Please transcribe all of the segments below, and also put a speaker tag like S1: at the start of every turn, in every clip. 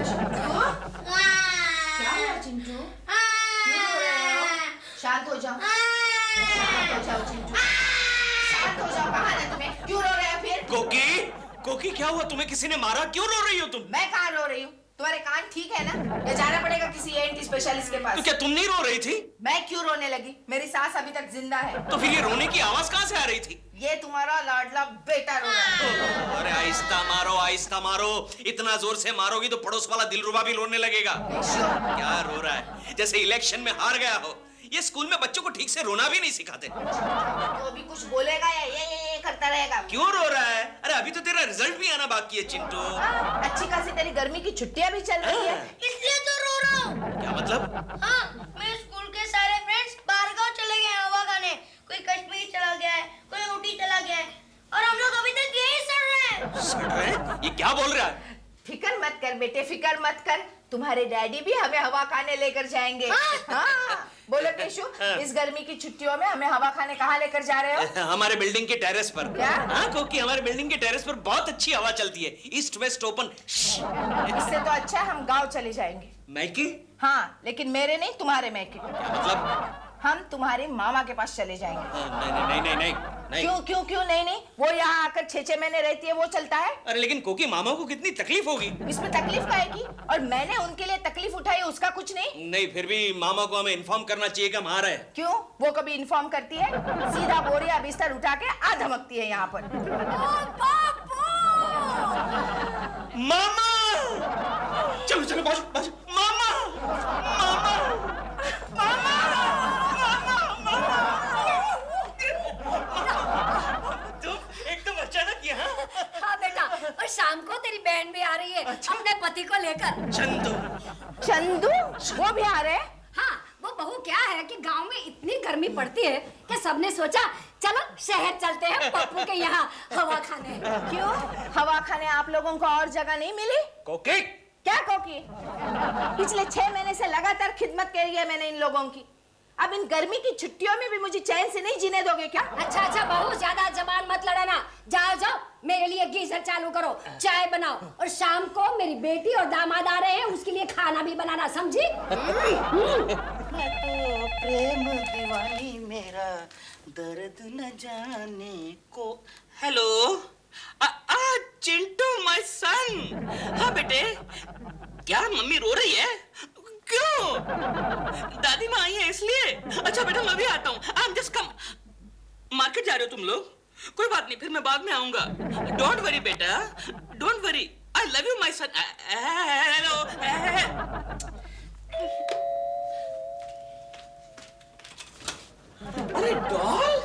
S1: क्या हुआ चिंटू? क्यों रो रहे हो? शांत हो जाओ। शांत हो जाओ चिंटू। शांत हो जाओ। कहाँ है तुम्हें? क्यों रो रहे हो फिर?
S2: कोकी क्या हुआ? तुम्हें किसी ने मारा? क्यों रो रही हो तुम?
S1: मैं कहाँ रो रही हूँ? तुम्हारे कान ठीक है ना? या जाना पड़ेगा किसी ENT स्पेशलिस्ट के पास?
S2: तो क्या तुम नहीं रो रही थी?
S1: मैं क्यों रोने लगी? मेरी सास अभी तक जिंदा है।
S2: तो फिर ये रोने की आवाज कहाँ से आ रही थी?
S1: ये तुम्हारा लाडला बेटा रो रहा है।
S2: अरे आहिस्ता मारो, आहिस्ता मारो। इतना जोर से मारोगी तो पड़ोस वाला दिलरुबा भी रोने लगेगा। क्या रो रहा है? जैसे इलेक्शन में हार गया हो। ये स्कूल में बच्चों को ठीक से रोना भी नहीं सिखाते।
S1: तो अभी कुछ बोलेगा या ये करता रहेगा?
S2: क्यों रो रहा है? अरे अभी तो तेरा रिजल्ट भी आना बाकी है चिंटू।
S1: अच्छी खासी तेरी गर्मी की छुट्टियां भी चल रही है,
S3: इसलिए तो रो रहा हूँ।
S2: क्या मतलब?
S3: हाँ, मेरे स्कूल के सारे फ्रेंड्स बाहर गाँव चले गए हैं हवा खाने। कोई कश्मीर चला गया है, कोई ऊटी चला गया है, और हम लोग अभी तक यही सड़ रहे हैं।
S2: सड़ रहे हैं? ये क्या बोल रहा है?
S1: फिकर मत कर बेटे, फिकर मत कर। तुम्हारे डैडी भी हमें हवा खाने लेकर जाएंगे। हाँ। बोलो केशु, इस गर्मी की छुट्टियों में हमें हवा खाने कहाँ लेकर जा रहे हो?
S2: हमारे बिल्डिंग के टेरेस पर।
S1: क्या?
S2: हाँ, क्योंकि हमारे बिल्डिंग के टेरेस पर बहुत अच्छी हवा चलती है। East west open.
S1: इससे तो अच्छा हम गांव चले जाएंगे।
S2: मैके?
S1: हाँ, लेकिन मेरे नहीं, तुम्हारे मैके।
S2: मतलब?
S1: हम तुम्हारे मामा के पास चले जाएंगे।
S2: नहीं।
S1: क्यों नहीं? वो यहाँ आकर 6 महीने रहती है, वो चलता है।
S2: अरे लेकिन कोकी मामा को कितनी तकलीफ होगी।
S1: इसमें तकलीफ का है की? और मैंने उनके लिए तकलीफ उठाई, उसका कुछ नहीं।
S2: नहीं, फिर भी मामा को हमें इन्फॉर्म करना चाहिए कि हम आ रहे हैं।
S1: क्यों? वो कभी इन्फॉर्म करती है? सीधा बोरिया बिस्तर उठा के आ धमकती है यहाँ पर।
S2: मामा! चलो बाजू। मामा! तुम एकदम अचानक यहाँ?
S4: हाँ बेटा, और शाम को तेरी बहन भी आ रही है। अच्छा? अपने पति को लेकर।
S1: चंदू वो भी आ रहे हैं?
S4: हाँ, वो बहू क्या है कि गांव में इतनी गर्मी पड़ती है कि सबने सोचा चलो शहर चलते हैं पप्पू के यहाँ हवा खाने।
S1: क्यों? हवा खाने आप लोगों को और जगह नहीं मिली?
S2: कोकी?
S1: क्या कोकी? पिछले 6 महीने से लगातार खिदमत करी है मैंने इन लोगों की। अब इन गर्मी की छुट्टियों में भी मुझे चैन से नहीं जीने दोगे क्या?
S4: अच्छा बहू, ज्यादा जबान मत लड़ाना। जाओ मेरे लिए गीजर चालू करो, चाय बनाओ, और शाम को मेरी बेटी और दामाद आ रहे हैं, उसके लिए खाना भी बनाना, समझी?
S5: प्रेम दीवानी मेरा दर्द न जाने को। Hello, Chintu my son. हाँ बेटे, क्या मम्मी रो रही है? क्यों? दादी माँ आई है इसलिए? अच्छा बेटा, मैं भी आता हूँ। I am just come. Market जा रहे हो तुम लोग? कोई बात नहीं, फिर मैं बाद में आऊंगा। डोंट वरी बेटा, don't worry. I love you my son. Hello. अरे डॉल,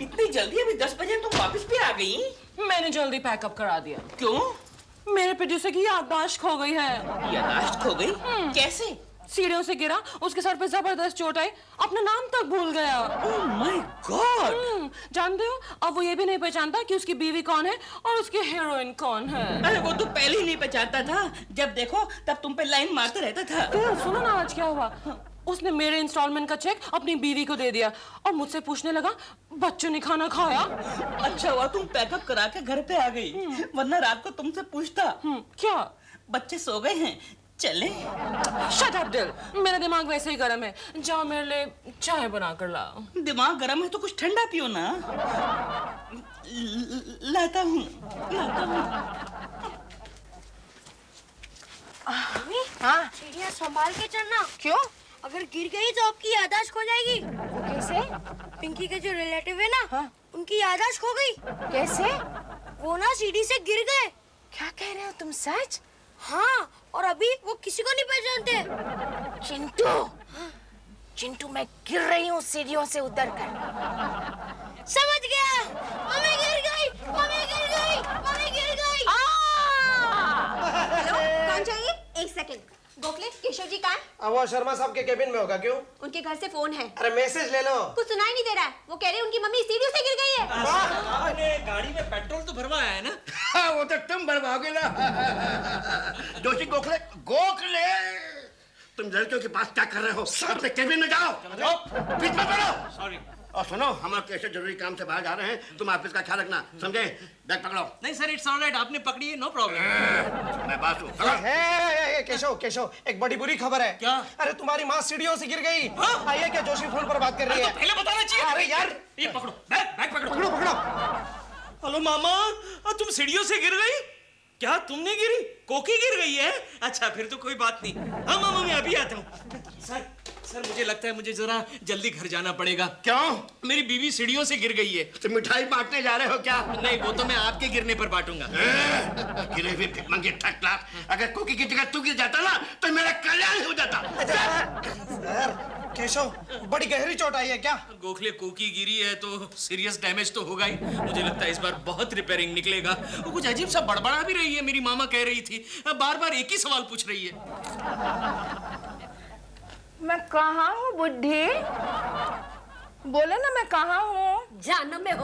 S5: इतनी जल्दी? अभी 10 बजे तुम वापस भी आ गई?
S6: मैंने जल्दी पैकअप करा दिया।
S5: क्यों?
S6: मेरे प्रोड्यूसर की याददाश्त खो गई है।
S5: याददाश्त खो गई? कैसे?
S6: सीढ़ियों से गिरा, उसके सर पे जबरदस्त चोट आई, अपना नाम तक भूल गया।
S5: Oh my God!
S6: जानते हो, अब वो ये भी नहीं पहचानता कि उसकी बीवी कौन है और उसकी हीरोइन कौन है।
S5: अरे वो तो पहले ही नहीं पहचानता था। जब देखो तब तुम पे लाइन मारता रहता था।
S6: फिर सुनो ना आज क्या हुआ। उसने मेरे इंस्टॉलमेंट का चेक अपनी बीवी को दे दिया और मुझसे पूछने लगा, बच्चों ने खाना खाया?
S5: अच्छा हुआ तुम पैकअप करा के घर पे आ गई, वरना रात को तुमसे पूछता।
S6: क्या?
S5: बच्चे सो गए हैं, चले?
S6: शट अप दिल, मेरा दिमाग वैसे ही गर्म है। जाओ मेरे लिए चाय बना कर लाओ।
S5: दिमाग गर्म है तो कुछ ठंडा पियो ना। लाता हूँ।
S1: हाँ?
S3: सीढ़ियाँ संभाल के चढ़ना।
S1: क्यों?
S3: अगर गिर गई तो आपकी याददाश्त खो जाएगी।
S1: वो कैसे?
S3: पिंकी के जो रिलेटिव है ना,
S1: हाँ?
S3: उनकी याददाश्त खो गई।
S1: कैसे?
S3: वो ना सीढ़ी से गिर गए।
S1: क्या कह रहे हो तुम? सच?
S3: हाँ, और अभी वो किसी को नहीं पहचानते।
S1: चिंटू मैं गिर रही हूँ सीढ़ियों से उतरकर।
S3: समझ गया। मम्मी गिर गई।
S4: हेलो, कौन चाहिए? एक सेकंड। गोखले, केशव जी कहाँ है?
S7: वो शर्मा साहब के केबिन में होगा। क्यों?
S4: उनके घर से फोन है।
S7: अरे मैसेज ले लो।
S4: कुछ सुनाई नहीं दे रहा है। वो कह रहे हैं उनकी मम्मी सीढ़ियों से गिर गई है।
S2: आपने गाड़ी में पेट्रोल तो भरवाया है ना?
S7: हाँ, वो तो तुम भरवाओगे ना। जोशी गोखले, तुम लड़कियों के पास क्या कर रहे हो? अपने केबिन में जाओ। बीच में बैठो।
S2: सॉरी।
S7: और सुनो, हम लोग कैसे जरूरी काम से बाहर जा रहे हैं, तुम ऑफिस का ख्याल रखना, समझे? बैग पकड़ो।
S5: नहीं सर, इट्स ऑलराइट, आपने पकड़ी है, नो प्रॉब्लम।
S7: मैं बात हूँ।
S8: केशव केशव, एक बड़ी बुरी खबर है।
S5: क्या?
S8: अरे तुम्हारी माँ सीढ़ियों से गिर गई। आइए, क्या जोशी फोन पर बात कर रही है?
S5: पहले बताना चाहिए।
S8: अरे यार,
S5: ये पकड़ो, बैग पकड़ो।
S8: पकड़ो पकड़ो।
S2: हेलो मामा, तुम सीढ़ियों से गिर गई? क्या तुमने गिरी? कोकी गिर गई है? अच्छा फिर तो कोई बात नहीं। हाँ मामा, मैं अभी आता हूँ। सर मुझे लगता है मुझे जरा जल्दी घर जाना पड़ेगा।
S7: क्यों?
S2: मेरी बीवी सीढ़ियों से गिर गई है।
S7: तुम मिठाई बांटने जा रहे हो क्या?
S2: नहीं, वो तो मैं आपके गिरने पर बांटूंगा।
S7: गिरे हुए भिखमंगे ठकला, अगर कोकी की जगह तू गिर जाता ना तो मेरा कल्याण हो जाता।
S8: सर, केशव, बड़ी गहरी चोट आई है क्या?
S2: गोखले कोकी गिरी है तो सीरियस डैमेज तो होगा ही। मुझे लगता है इस बार बहुत रिपेयरिंग निकलेगा। वो कुछ अजीब सा बड़बड़ा भी रही है, मेरी मामा कह रही थी। बार बार एक ही सवाल पूछ रही है।
S9: मैं कहाँ हूँ बुड्ढी? बोले ना, मैं कहाँ हूँ?
S4: जहन्नम में हो।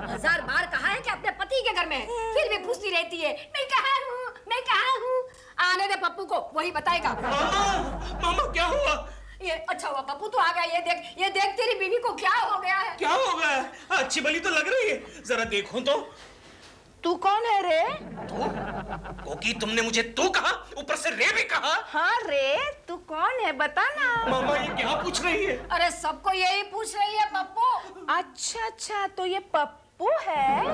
S4: 1000 बार कहा है कि अपने पति के घर में है, फिर भी पूछती रहती है मैं कहाँ हूँ, मैं कहाँ हूँ। आने दे पप्पू को, वही बताएगा।
S2: मामा क्या हुआ?
S4: ये अच्छा हुआ पप्पू तो आ गया। ये देख तेरी बीवी को क्या हो गया है।
S2: क्या हो गया? अच्छी भली तो लग रही है, जरा देखो तो।
S9: तू कौन है रे?
S2: कोकी, तुमने मुझे तू कहा, ऊपर से रे भी कहा।
S9: हाँ रे, तू कौन है बता ना।
S2: मामा ये क्या पूछ रही है?
S4: अरे सबको यही पूछ रही है पप्पू।
S9: अच्छा, तो ये पप्पू है?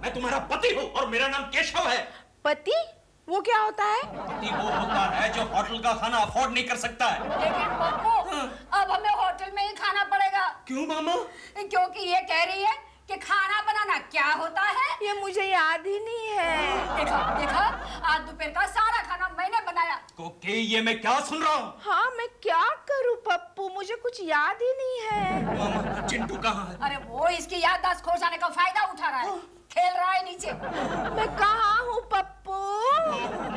S2: मैं तुम्हारा पति हूँ और मेरा नाम केशव है।
S9: पति? वो क्या होता है?
S2: पति वो होता है जो होटल का खाना अफोर्ड नहीं कर सकता है।
S4: लेकिन पप्पू, अब हमें होटल में ही खाना पड़ेगा।
S2: क्यों मामा?
S4: क्योंकि ये कह रही है कि खाना बनाना क्या होता है।
S9: ये मुझे याद ही नहीं है।
S4: देखा, आज दोपहर का सारा खाना मैंने बनाया।
S2: कोकी, ये मैं क्या सुन रहा हूँ?
S9: हाँ, मैं क्या करूँ पप्पू, मुझे कुछ याद ही नहीं है।
S2: मामा, चिंटू कहाँ है?
S4: अरे वो इसकी याददाश्त खो जाने का फायदा उठा रहा है, खेल रहा है नीचे।
S9: मैं कहाँ हूँ पप्पू?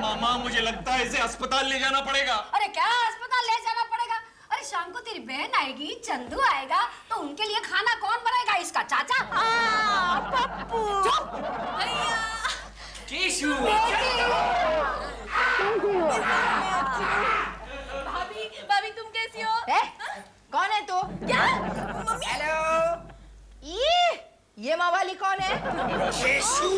S2: मामा, मुझे लगता है इसे अस्पताल ले जाना पड़ेगा।
S4: अरे क्या अस्पताल ले जाना पड़ेगा? अरे शाम को तेरी बहन आएगी, चंदू आएगा, तो उनके लिए खाना कौन बनाएगा? इसका चाचा।
S9: पप्पू।
S2: केशु।
S3: भाभी तुम कैसी हो?
S9: कौन है तू?
S3: क्या?
S9: हेलो, ये मवाली कौन है?
S7: केशु,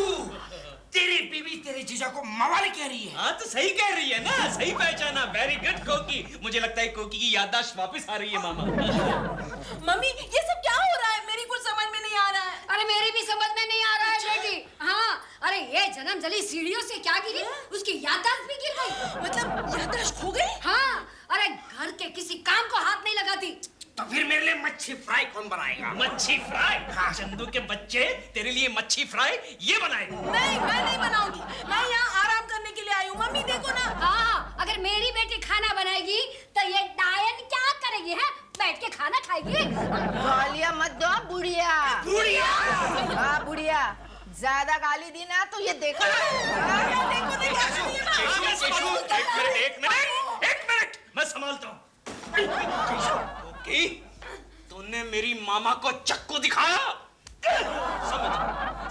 S7: तेरी बीवी तेरे जीजा को मवाली कह रही है।
S2: हाँ तो सही कह रही है ना, सही पहचाना। वेरी गुड कोकी। मुझे लगता है कोकी की याददाश्त वापस आ रही है मामा।
S3: मम्मी ये सब क्या हो रहा है? मेरी कुछ समझ में नहीं आ रहा है।
S4: अरे मेरी भी समझ में नहीं आ रहा है बेटी। हाँ, अरे ये जन्म जली सीढ़ियों से क्या गिरी, उसकी याददाश्त भी गिर गई।
S3: मतलब याददाश्त खो गई?
S4: हाँ, अरे घर के किसी काम को हाथ नहीं लगाती।
S7: तो फिर मेरे लिए मच्छी फ्राई कौन बनाएगा?
S2: मच्छी फ्राई? हाँ। चंदू के बच्चे तेरे लिए मच्छी फ्राई ये बनाएगा।
S3: नहीं, मैं नहीं बनाऊंगी। मैं यहाँ आराम करने के लिए आई हूँ। मम्मी देखो ना।
S4: हाँ, अगर मेरी बेटी खाना बनाएगी तो ये डायन क्या करेगी है? बैठ के खाना खाएगी।
S9: गालियाँ मत दो बुढ़िया।
S2: बुढ़िया?
S9: हाँ बुढ़िया, ज्यादा गाली दी ना तो ये देखो।
S2: एक मिनट, मैं संभालता हूँ। तूने मेरी मामा को चक्कू दिखाया?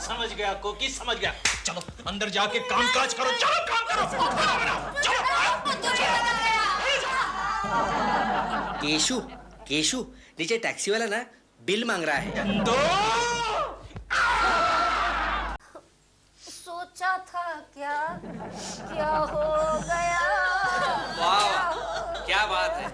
S2: समझ गया कोकी, समझ गया। चलो अंदर जाके काम काज करो। चलो काम करो, खाना बनाओ, चलो।
S5: केशु, नीचे टैक्सी वाला ना बिल मांग रहा है।
S4: सोचा था क्या हो गया?
S5: वाह, क्या बात है,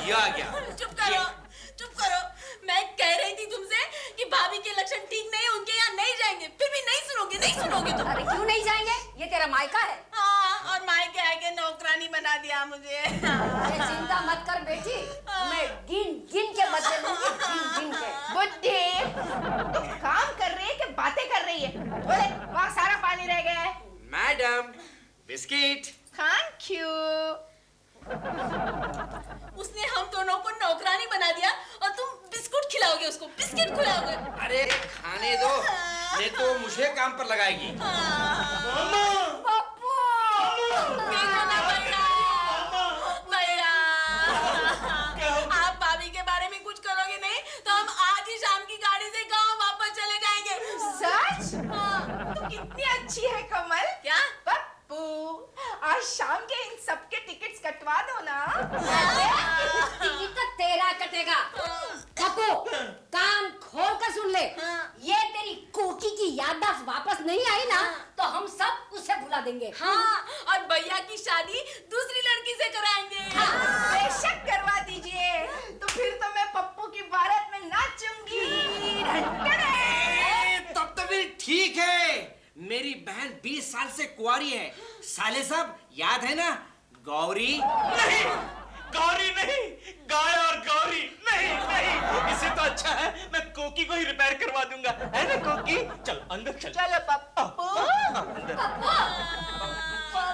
S5: ये आ गया।
S3: चुप करो। मैं कह रही थी तुमसे कि भाभी के लक्षण ठीक नहीं है, उनके यहाँ नहीं जाएंगे। फिर भी नहीं सुनोगे तुम।
S4: अरे क्यों नहीं जाएंगे? ये तेरा मायका है।
S3: हाँ, और मायके आके नौकरानी बना दिया मुझे।
S4: अरे चिंता मत कर बेटी, मैं गिन के बदले लूंगी, गिन के।
S9: बुड्ढी, तुम काम कर रही है कि बातें कर रही है? बोले, वहाँ सारा पानी रह गया है।
S5: Madam, biscuit.
S9: Thank you.
S3: उसने हम दोनों को नौकरानी बना दिया और तुम बिस्कुट खिलाओगे उसको, बिस्किट खिलाओगे।
S5: अरे खाने दो, नहीं तो मुझे काम पर लगाएगी।
S4: पप्पू!
S3: देखो ना भैया, आप भाभी के बारे में कुछ करोगे नहीं तो हम आज ही शाम की गाड़ी से गांव वापस चले जाएंगे।
S9: सच? तुम कितनी अच्छी है कमल।
S3: क्या?
S9: पप्पू, आज शाम के इन सबके टिकट्स कटवा दो ना।
S4: टिकट तो तेरा कटेगा। कोको, कान खोल कर सुन ले। ये तेरी कोकी की याददाश्त वापस नहीं आई ना तो हम सब उसे भुला देंगे।
S6: हाँ, और भैया की शादी दूसरी लड़की से कराएंगे।
S1: बेशक करवा दीजिए। तो फिर तो मैं पप्पू की बारात में नाचूंगी।
S8: तब तो फिर ठीक है। मेरी बहन 20 साल से कुंवारी है। साले साहब याद है ना? गौरी
S2: नहीं, गौरी नहीं, गाय और गौरी नहीं नहीं। इससे तो अच्छा है मैं कोकी को ही रिपेयर करवा दूंगा, है ना कोकी? चल अंदर चल।
S1: चलो पप्पू।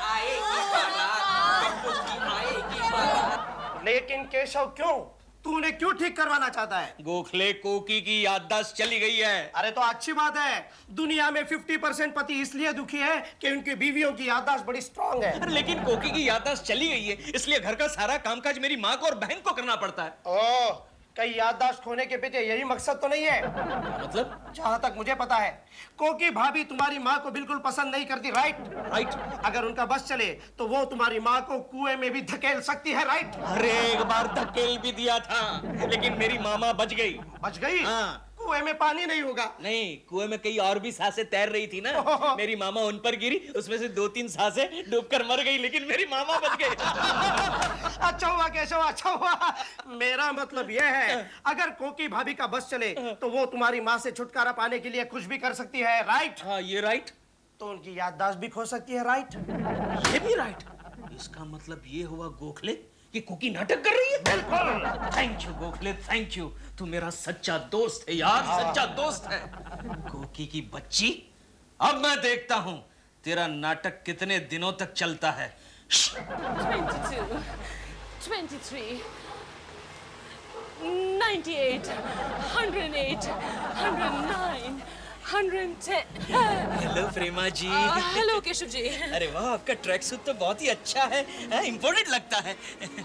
S8: आएगी बारात, आएगी बारात। लेकिन केशव क्यों? तू उन्हें क्यों ठीक करवाना चाहता है?
S2: गोखले, कोकी की याददाश्त चली गई है।
S8: अरे तो अच्छी बात है। दुनिया में 50% पति इसलिए दुखी है कि उनकी बीवियों की याददाश्त बड़ी स्ट्रांग है।
S2: अरे लेकिन कोकी की याददाश्त चली गई है, इसलिए घर का सारा कामकाज मेरी माँ को और बहन को करना पड़ता है।
S8: ओह, कहीं याददाश्त खोने के पीछे यही मकसद तो नहीं है?
S2: मतलब?
S8: जहाँ तक मुझे पता है, कोकी भाभी तुम्हारी माँ को बिल्कुल पसंद नहीं करती, राइट?
S2: राइट।
S8: अगर उनका बस चले तो वो तुम्हारी माँ को कुएं में भी धकेल सकती है, राइट?
S2: अरे एक बार धकेल भी दिया था, लेकिन मेरी मामा बच गई।
S8: बच गई?
S2: हाँ।
S8: कुएं में पानी नहीं होगा।
S2: नहीं, कुएं में कई और भी सांसें तैर रही थी ना। मेरी मामा उन पर गिरी, उसमें से 2-3 सांसें डूबकर मर गई, लेकिन मेरी मामा बच गई।
S8: अच्छा हुआ केशव, अच्छा हुआ। मेरा मतलब यह है, अगर कोकी भाभी का बस चले तो वो तुम्हारी माँ से छुटकारा पाने के लिए कुछ भी कर सकती है, राइट?
S2: हाँ, ये राइट।
S8: तो उनकी याददाश्त भी खो सकती है, राइट?
S2: ये भी राइट। इसका मतलब ये हुआ गोखले कि कोकी नाटक कर रही है।
S8: बिल्कुल।
S2: Thank you Gokhale, thank you. तू मेरा सच्चा दोस्त है यार, सच्चा दोस्त है। कोकी की बच्ची, अब मैं देखता हूँ तेरा नाटक कितने दिनों तक चलता है।
S6: 22, 23, 98, 108, 109, 110।
S2: हेलो प्रेमा जी।
S6: हेलो केशव जी।
S2: अरे वाह, आपका ट्रैक सूट तो बहुत ही अच्छा है, इम्पोर्टेड लगता है।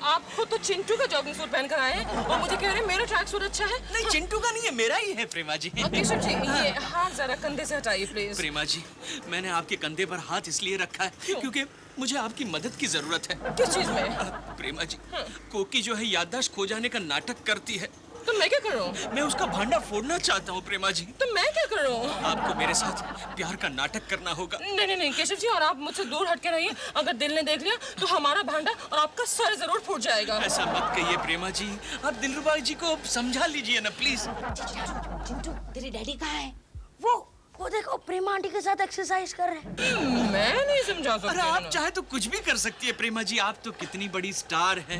S6: आपको तो चिंटू का जॉगिंग सूट पहन कर आए हैं और मुझे कह रहे हैं मेरा ट्रैक सूट अच्छा है।
S2: नहीं, चिंटू का नहीं है, मेरा ही है प्रेमा जी।
S6: केशव जी, ये हाथ जरा कंधे से हटाइए प्लीज।
S2: प्रेमा जी, मैंने आपके कंधे पर हाथ इसलिए रखा है क्योंकि मुझे आपकी मदद की जरूरत है।
S6: किस चीज में?
S2: प्रेमा जी, कोकी जो है याददाश्त खो जाने का नाटक करती है।
S6: तो मैं क्या करूं?
S2: मैं उसका भांडा फोड़ना चाहता हूँ प्रेमा जी।
S6: तो मैं क्या करूं?
S2: आपको मेरे साथ प्यार का नाटक करना होगा।
S6: नहीं केशव जी, और आप मुझसे दूर हट के रहिए। अगर दिल ने देख लिया तो हमारा भांडा और आपका सर जरूर फूट जाएगा।
S2: ऐसा मत कहिए प्रेमा जी, आप दिलरुबा जी को समझा लीजिए ना प्लीज।
S3: चिंटू, तेरी डैडी कहाँ है? वो देखो, प्रेमा आंटी के साथ एक्सरसाइज कर रहे हैं।
S6: मैं नहीं समझा
S2: अरे
S6: सकती।
S2: आप चाहे तो कुछ भी कर सकती है प्रेमा जी। आप तो कितनी बड़ी स्टार हैं,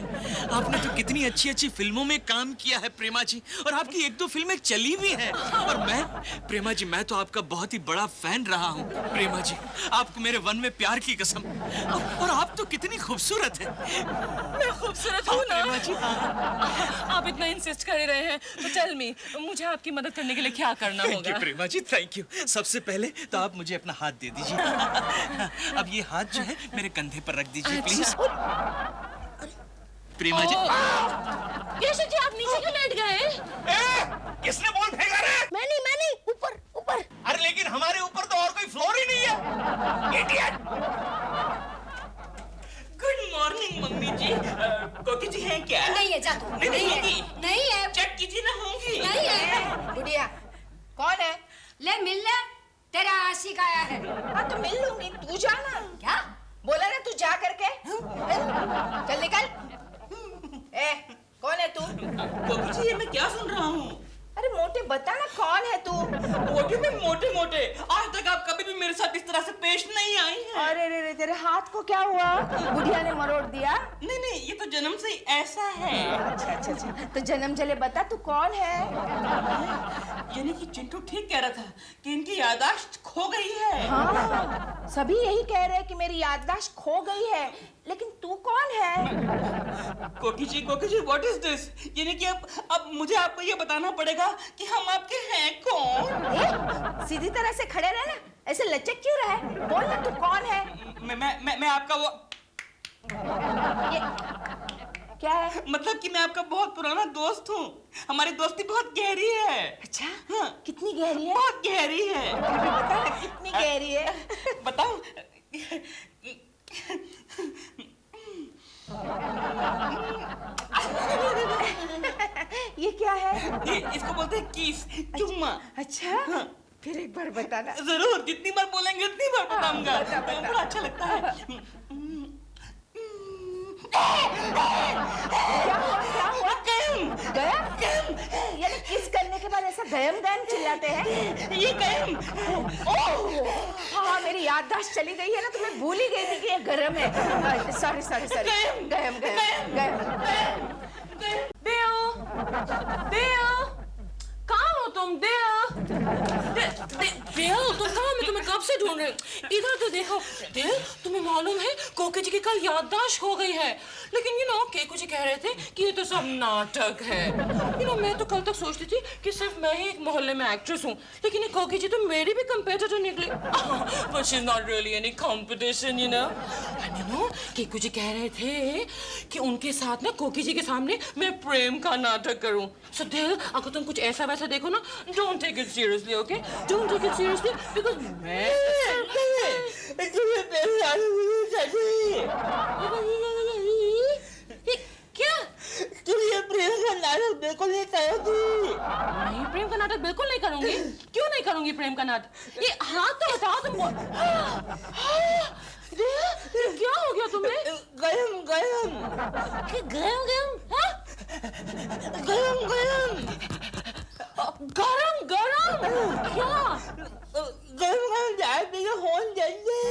S2: आपने तो कितनी अच्छी अच्छी फिल्मों में काम किया है प्रेमा जी, और आपकी 1-2 फिल्में चली भी हैं। और मैं प्रेमा जी, मैं तो आपका बहुत ही बड़ा फैन रहा हूँ प्रेमा जी। आपको मेरे वन में प्यार की कसम। और आप तो कितनी खूबसूरत है।
S6: मैं खूबसूरत हूँ ना
S2: प्रेमा जी।
S6: आप इतना इंसिस्ट कर ही रहे हैं तो टेल मी, मुझे आपकी मदद करने के लिए क्या करना
S2: थैंक
S6: होगा?
S2: You Prema ji, thank you. सबसे पहले तो आप मुझे अपना हाथ दे दीजिए। अब ये हाथ जो है मेरे कंधे पर रख दीजिए प्लीज। प्रेमा जी।
S6: केशव जी, आप नीचे क्यों लेट गए?
S2: किसने बॉल फेंका रे?
S3: मैं नहीं, ऊपर।
S2: अरे लेकिन हमारे ऊपर तो और कोई फ्लोर ही नहीं है। इडियट।
S5: गुड मॉर्निंग मम्मी जी। कोकी जी हैं क्या?
S4: नहीं है, जा तू।
S5: नहीं होंगी।
S4: नहीं है,
S5: चेक कीजिए ना, होंगी।
S4: नहीं है।
S1: गुड़िया, कौन है?
S4: ले मिल ले, तेरा आशिक आया है।
S1: हाँ तो मिल लूंगी, तू जाना।
S4: क्या
S1: बोला ना तू जा करके। चल निकल। कौन है तू?
S5: कोकी जी, ये मैं क्या सुन रहा हूँ?
S1: अरे मोटे बता ना, कौन है तू?
S5: मोटे में मोटे आज तक आप कभी भी मेरे साथ इस तरह से पेश नहीं आई हैं।
S1: अरे रे तेरे हाथ को क्या हुआ? बुढ़िया ने मरोड़ दिया?
S5: नहीं, ये तो जन्म से ही ऐसा है।
S1: अच्छा। तो जन्म जले बता, तू कौन है?
S5: यानी कि चिंटू ठीक कह रहा था कि इनकी याददाश्त खो गई है।
S1: हाँ, सभी यही कह रहे हैं कि मेरी याददाश्त खो गई है, लेकिन तू कौन है?
S5: कोकी जी, व्हाट इज दिस? यानी कि अब मुझे आपको ये बताना पड़ेगा कि हम आपके हैं कौन?
S1: सीधी तरह से खड़े रहना, ऐसे लचक क्यों रहा है? बोल ना, तू कौन है?
S5: मैं आपका वो
S1: ये क्या है?
S5: मतलब कि मैं आपका बहुत पुराना दोस्त हूँ। हमारी दोस्ती बहुत गहरी है।
S1: अच्छा,
S5: हाँ।
S1: कितनी गहरी है?
S5: बहुत गहरी है।
S1: फिर भी बता ना, कितनी गहरी है?
S5: बताऊं?
S1: ये क्या है?
S5: किस, चुम्मा।
S9: अच्छा फिर एक बार बताना।
S5: जरूर, जितनी बार बोलेंगे उतनी बार बताऊंगा। बड़ा अच्छा लगता है।
S9: क्या हुआ? गयम? यानी किस करने के बाद ऐसा गयम गयम चिल्लाते हैं?
S5: ये गयम।
S9: ओह हाँ, मेरी याददाश्त चली गई है ना, तो मैं भूल ही गई थी कि ये गरम है। सॉरी गयम।
S6: देव, कहाँ हो तुम? देव, तुम कहाँ? मैं तुम्हें कब से ढूंढ रही हूँ। इधर तो देखो। देव, तुम्हें मालूम है कोकी जी की कल याददाश्त हो गई है। लेकिन केकू जी कह रहे थे कि ये तो सब नाटक है। मैं तो कल तक सोचती थी कि सिर्फ मैं ही एक मोहल्ले में एक्ट्रेस हूँ, लेकिन ये कोकी जी तो मेरी भी कंपेटिटर निकली। But she's not really any competition, And Keku जी कह रहे थे कि उनके साथ ना कोकी जी के सामने मैं प्रेम का नाटक करूं। So दिल, अगर तुम कुछ ऐसा वैसा देखो ना, don't take it seriously, okay? Don't take it seriously because मैं क्या?
S5: तुम ये प्रेम का नाटक बिल्कुल नहीं करोगी।
S6: नहीं, प्रेम का नाटक बिल्कुल नहीं करूंगी। क्यों नहीं करूंगी प्रेम का नाटक? ये हाथ तो बताओ तुम। क्या हो गया तुम्हें?
S5: गयम।
S6: गरम क्या?
S5: गरम चाय पी के होन जल्दी।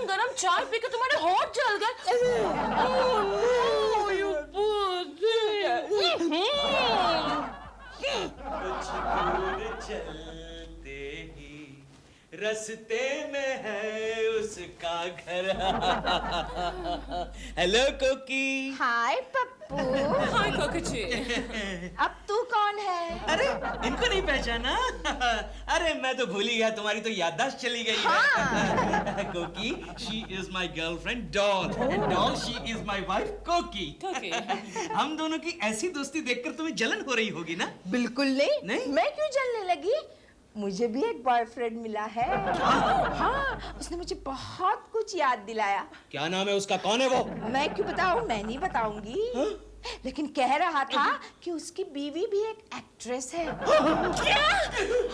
S6: गरम चाय पी के तुम्हारे होंठ जल गए। Oh no, you poor thing.
S2: चलते ही रास्ते में है उसका घर। हेलो कोकी।
S9: हाय पप्पू।
S6: हाय कोकी जी।
S9: अब तू कौन है?
S2: अरे इनको नहीं पहचाना? अरे मैं तो भूल ही गया, तुम्हारी तो याददाश्त चली गई है। कोकी, she is my girlfriend Doll, and Doll, she is my wife Koki. हम दोनों की ऐसी दोस्ती देखकर तुम्हें जलन हो रही होगी ना?
S9: बिल्कुल नहीं। मैं क्यों जलने लगी? मुझे भी एक बॉयफ्रेंड मिला है। हाँ, उसने मुझे बहुत कुछ याद दिलाया।
S2: क्या नाम है उसका? कौन है वो?
S9: मैं क्यों बताऊं? मैं नहीं बताऊंगी। लेकिन कह रहा था कि उसकी बीवी भी एक एक्ट्रेस है।
S6: क्या?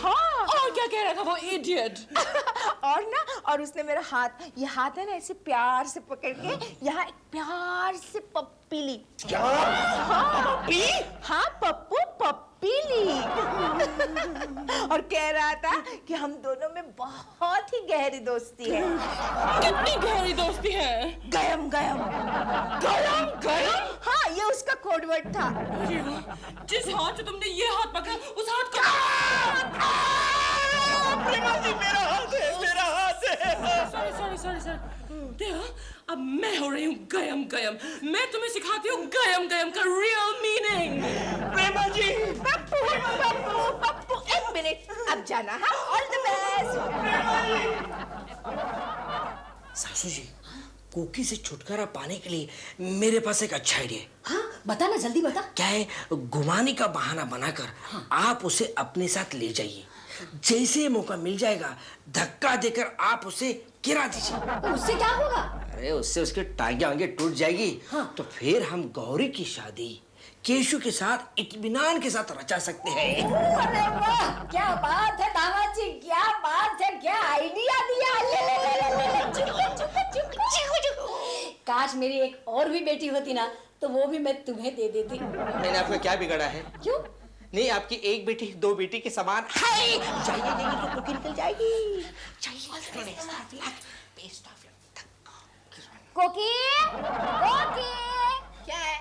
S6: हाँ। और क्या कह रहा था वो इडियट?
S9: और उसने मेरा हाथ, ये हाथ है ना, ऐसे प्यार से पकड़ के यहाँ एक प्यार से पप्पी ली।
S2: क्या?
S9: पप्पी? हाँ पप्पू, पप्पी ली। और कह रहा था कि हम दोनों में बहुत ही गहरी दोस्ती है।
S6: कितनी गहरी दोस्ती है?
S9: गयम। हाँ, ये उसका कोड वर्ड था।
S6: जिस हाथ से तुमने ये हाथ पकड़ा, उस हाथ को
S2: मेरा हाथ है।
S6: सॉरी। देखो, अब मैं हो रही हूँ गयम। मैं तुम्हें सिखाती हूँ गयम का रियल मीनिंग।
S2: प्रेमा जी।
S9: पप्पू, एक मिनट, अब जाना है। All the best.
S10: सासू जी, कोकी से छुटकारा पाने के लिए मेरे पास एक अच्छा आइडिया है।
S4: हाँ, बता ना, जल्दी बता।
S10: क्या है, घुमाने का बहाना बनाकर आप उसे अपने साथ ले जाइए। जैसे मौका मिल जाएगा, धक्का देकर आप उसे गिरा दीजिए।
S4: उससे क्या होगा?
S10: अरे उससे उसके टांगे वांगे टूट जाएगी। हाँ। तो फिर हम गौरी की शादी केशु के साथ इत्मीनान के साथ रचा सकते हैं।
S4: अरे वाह, क्या बात है दामाद जी, क्या बात है, क्या आइडिया दिया। काश मेरी एक और भी बेटी होती ना, तो वो भी मैं तुम्हें दे देती।
S10: मैंने आपका क्या बिगाड़ा है?
S4: क्यों?
S10: नहीं, आपकी एक बेटी दो बेटी के समान है। चाहिए तो कोकी निकल जाएगी।
S4: कोकी। क्या है?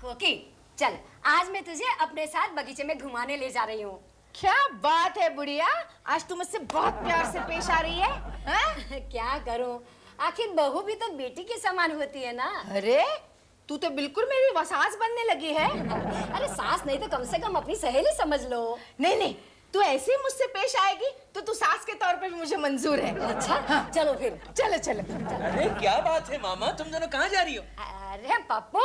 S4: कोकी, चल आज मैं तुझे अपने साथ बगीचे में घुमाने ले जा रही हूँ।
S9: क्या बात है बुढ़िया, आज तुम मुझसे बहुत प्यार से पेश आ रही है, हाँ?
S4: क्या करूँ, आखिर बहू भी तो बेटी के समान होती है ना।
S9: अरे तू तो बिल्कुल मेरी सास बनने लगी है।
S4: अरे सास नहीं तो कम से कम अपनी सहेली समझ लो।
S9: नहीं, तू ऐसे ही मुझसे पेश आएगी तो तू सास के तौर पे भी मुझे मंजूर है।
S4: अच्छा, हाँ। चलो फिर।
S9: चलो।
S2: अरे क्या बात है मामा, तुम दोनों कहाँ जा रही हो?
S4: अरे पप्पू,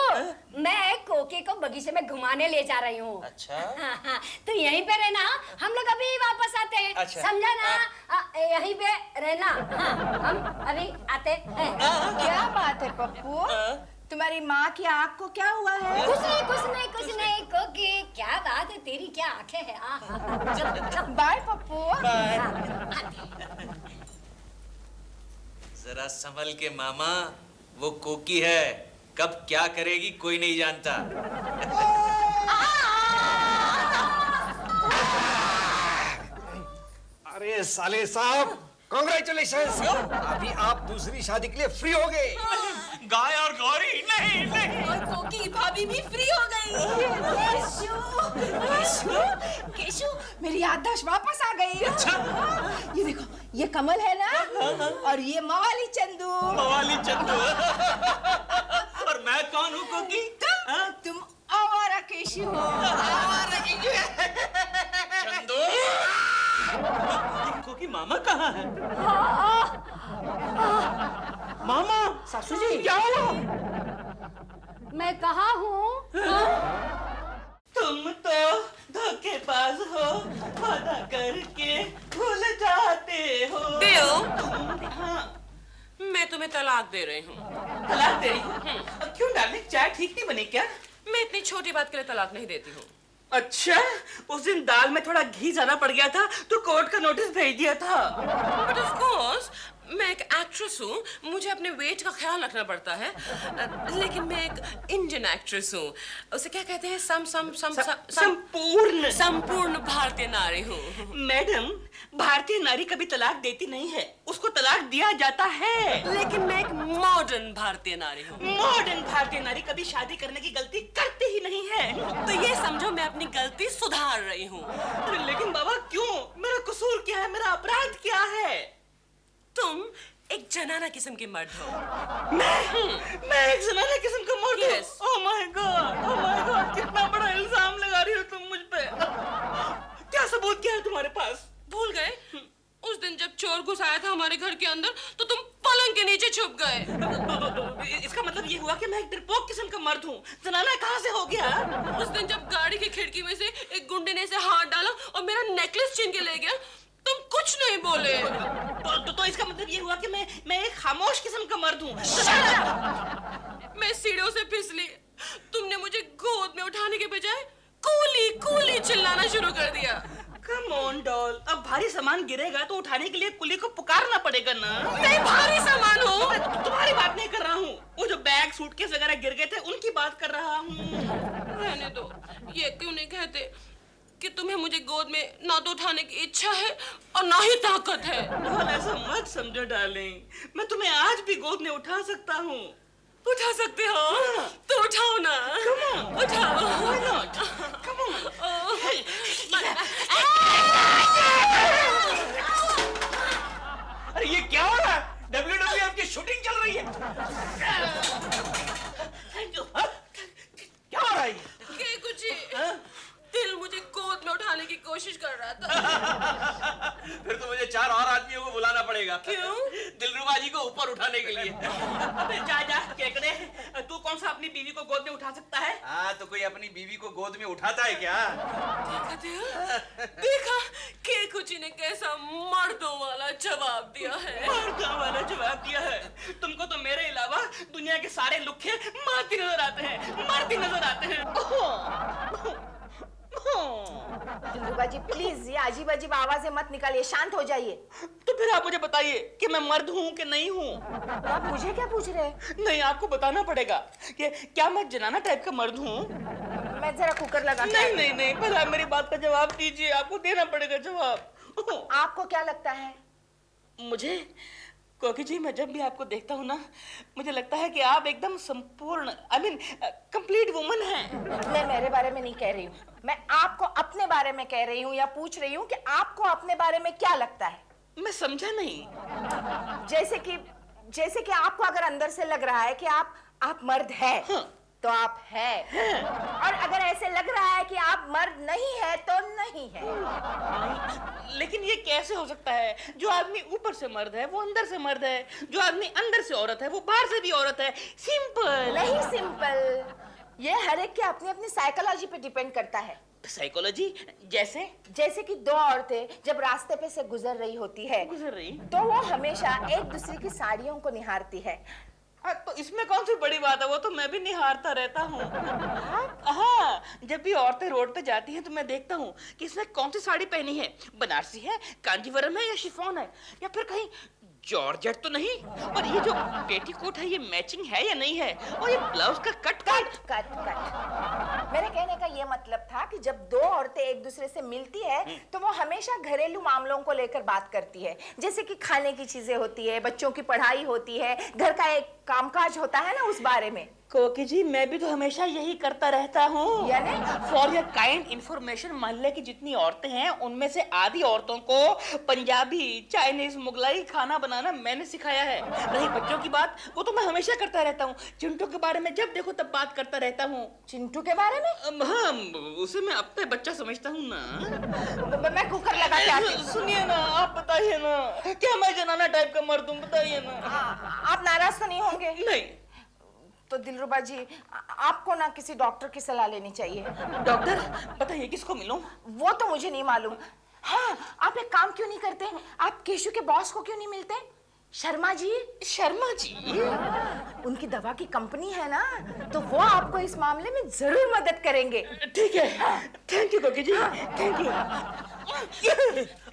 S4: मैं कोकी को बगीचे में घुमाने ले जा रही हूँ।
S2: अच्छा।
S4: हाँ, तो यहीं पे रहना, हम लोग अभी वापस आते हैं।
S2: अच्छा।
S4: समझा ना? यहीं पे रहना। हाँ, हम अभी आते हैं।
S9: क्या बात है पप्पू, तुम्हारी माँ की आँख को क्या हुआ है?
S4: कुछ नहीं कोकी, क्या बात है तेरी, क्या आंखें हैं।
S9: बाय पप्पू।
S2: जरा संभल के मामा, वो कोकी है, कब क्या करेगी कोई नहीं जानता।
S8: अरे साले साहब, कांग्रेचुलेशंस, अभी आप दूसरी शादी के लिए फ्री हो गए।
S2: गाय और गौरी नहीं नहीं।
S9: और कोकी भाभी भी फ्री हो गई। केशु, मेरी याददाश्त वापस आ गई। अच्छा। ये देखो, ये कमल है ना, और ये मवाली चंदू।
S2: मवाली चंदू। और मैं कौन हूँ कोकी?
S9: तुम आवारा केशु हो। आवारा केशु।
S2: चंदू। कोकी मामा कहाँ है?
S8: मामा, सासू जी, क्या हुआ?
S4: मैं कहाँ हूँ?
S5: तुम तो धोखेबाज हो, वादा करके भूल जाते हो।
S6: बिल,
S5: हाँ,
S6: मैं तुम्हें तलाक दे रही हूँ।
S5: तलाक दे रही हूँ? क्यों डार्लिंग, चाय ठीक नहीं बनी क्या?
S6: मैं इतनी छोटी बात के लिए तलाक नहीं देती हूँ।
S5: अच्छा, उस दिन दाल में थोड़ा घी ज्यादा पड़ गया था तो कोर्ट का नोटिस भेज दिया था।
S6: बट ऑफ कोर्स मैं एक एक्ट्रेस हूँ, मुझे अपने वेट का ख्याल रखना पड़ता है। लेकिन मैं एक इंडियन एक्ट्रेस हूँ, उसे क्या कहते हैं, संपूर्ण भारतीय नारी हूँ।
S5: मैडम, भारतीय नारी कभी तलाक देती नहीं है, उसको तलाक दिया जाता है।
S6: लेकिन मैं एक मॉडर्न भारतीय नारी हूँ।
S5: मॉडर्न भारतीय नारी कभी शादी करने की गलती करती ही नहीं है।
S6: तो ये समझो मैं अपनी गलती सुधार रही हूँ।
S5: लेकिन बाबा क्यों? मेरा कसूर क्या है? मेरा अपराध क्या है?
S6: तुम एक जनाना किस्म के मर्द हो।
S5: मैं एक जनाना किस्म का मर्द हूँ?
S6: Yes.
S5: ओह माय गॉड, कितना बड़ा इल्जाम लगा रही हो तुम मुझ पे। क्या सबूत क्या है तुम्हारे पास?
S6: भूल गए? उस दिन जब चोर घुस आया था हमारे घर के अंदर तो तुम पलंग के नीचे छुप गए।
S5: इसका मतलब ये हुआ कि मैं एक डरपोक किस्म का मर्द हूँ। जनाना कहाँ से हो गया?
S6: उस दिन जब गाड़ी की खिड़की में से एक गुंडे ने ऐसे हाथ डाला और मेरा नेकलेस छीन के ले गया, तुम कुछ नहीं बोले।
S5: तो इसका मतलब ये हुआ कि मैं एक खामोश किस्म का मर्द हूँ।
S6: मैं सीढ़ियों से फिसली, तुमने मुझे गोद में उठाने के बजाय कूली कूली चिल्लाना शुरू कर दिया।
S5: कम ऑन डॉल, अब भारी सामान गिरेगा तो उठाने के लिए कुली को पुकारना पड़ेगा ना।
S6: मैं भारी सामान हूँ।
S5: तुम्हारी बात नहीं कर रहा हूँ, वो जो बैग सूटकेस वगैरह गिर गए थे उनकी बात कर रहा हूँ।
S6: रहने दो, ये क्यों नहीं कहते कि तुम्हें मुझे गोद में ना तो उठाने की इच्छा है और ना ही ताकत है।
S5: ऐसा मत समझो डार्लिंग, मैं तुम्हें आज भी गोद में उठा सकता हूँ।
S6: उठा सकते हो? तो उठाओ ना।
S5: Come on.
S6: उठाओ।
S5: Why not? Come on.
S8: अरे ये क्या हो रहा है? WWF की शूटिंग चल रही है। क्या हो रहा है?
S6: क्या कुछ दिल मुझे गोद में उठाने की कोशिश कर रहा था।
S2: फिर तो मुझे 4 और आदमियों को बुलाना पड़ेगा।
S6: क्यों?
S2: दिलरुबा जी को ऊपर उठाने के लिए।
S5: अबे जा केकड़े, तू कौन सा अपनी बीवी को गोद में उठा सकता है?
S2: हाँ, तो कोई अपनी बीवी को गोद में उठाता है क्या?
S6: देखा केकुची ने कैसा मर्दों वाला जवाब दिया है।
S5: मर्दों वाला जवाब दिया है। तुमको तो मेरे अलावा दुनिया के सारे लुखे मारती नजर आते हैं, मारती नजर आते हैं।
S9: दिलरुबा जी प्लीज ये अजीब अजीब आवाजें मत निकालिए, शांत हो जाइए।
S5: तो फिर आप मुझे बताइए कि मैं मर्द हूँ कि नहीं हूँ?
S9: आप मुझे क्या पूछ रहे हैं?
S5: नहीं, आपको बताना पड़ेगा कि क्या मैं जनाना टाइप का मर्द हूँ?
S9: मैं जरा कुकर लगा।
S5: नहीं, पहले आप मेरी बात का जवाब दीजिए, आपको देना पड़ेगा जवाब।
S9: आपको क्या लगता है?
S5: मुझे कोकी जी, मैं जब भी आपको देखता हूँ ना, मुझे लगता है कि आप एकदम संपूर्ण कंप्लीट वुमन हैं।
S9: मैं मेरे बारे में नहीं कह रही हूँ, मैं आपको अपने बारे में कह रही हूँ या पूछ रही हूँ कि आपको अपने बारे में क्या लगता है?
S5: मैं समझा नहीं।
S9: जैसे कि आपको अगर अंदर से लग रहा है कि आप मर्द हैं,
S5: हाँ।
S9: तो आप हैं। और अगर ऐसे लग रहा है कि आप मर्द नहीं है तो नहीं है।
S5: लेकिन ये कैसे हो सकता है? जो आदमी ऊपर से मर्द है वो अंदर से मर्द है, जो आदमी अंदर से औरत है वो बाहर से भी औरत है। सिंपल
S9: नहीं सिंपल, ये हर एक के अपनी अपनी साइकोलॉजी पे डिपेंड करता है।
S5: साइकोलॉजी
S9: जैसे कि दो औरतें जब रास्ते पे से गुजर रही होती है
S5: गुजर रही
S9: तो वो हमेशा एक दूसरे की साड़ियों को निहारती है।
S5: तो इसमें कौन सी बड़ी बात है, वो तो मैं भी निहारता रहता हूँ। हाँ, जब भी औरतें रोड पे जाती हैं तो मैं देखता हूँ कि इसने कौन सी साड़ी पहनी है, बनारसी है, कांजीवरम है या शिफॉन है, या फिर कहीं जॉर्जेट तो नहीं, और ये जो पेटीकोट है ये मैचिंग है या नहीं है, और ये ब्लाउज का कट।
S9: मेरे कहने का ये मतलब था कि जब दो औरतें एक दूसरे से मिलती है तो वो हमेशा घरेलू मामलों को लेकर बात करती है, जैसे कि खाने की चीजें होती है, बच्चों की पढ़ाई होती है, घर का एक कामकाज होता है ना, उस बारे में।
S5: कोकी जी, मैं भी तो हमेशा यही करता रहता हूँ।
S9: यानी
S5: फॉर योर काइंड इंफॉर्मेशन, मोहल्ले की जितनी औरतें हैं उनमें से आधी औरतों को पंजाबी, चाइनीज, मुगलाई खाना बनाना मैंने सिखाया है। रही बच्चों की बात, वो तो मैं हमेशा करता रहता हूँ। चिंटू के बारे में जब देखो तब बात करता रहता हूँ।
S9: चिंटू के बारे में?
S5: हाँ, उसे मैं अपने बच्चा समझता हूँ ना।
S9: मैं कुकर लगा के आती हूँ।
S5: सुनिए ना, आप बताइए ना, क्या मैं जनाना टाइप का मर्द हूँ? बताइए ना।
S9: आप नाराज तो नहीं होंगे?
S5: नहीं।
S9: तो दिलरुबा जी, आपको ना किसी डॉक्टर की सलाह लेनी चाहिए।
S5: डॉक्टर? बताइए किसको मिलूं?
S9: वो तो मुझे नहीं मालूम। हाँ, आप एक काम क्यों नहीं करते, आप केशु के बॉस को क्यों नहीं मिलते? शर्मा जी।
S5: शर्मा जी?
S9: उनकी दवा की कंपनी है ना, तो वो आपको इस मामले में जरूर मदद करेंगे।
S5: ठीक है, थैंक यू कोकी जी, थैंक यू।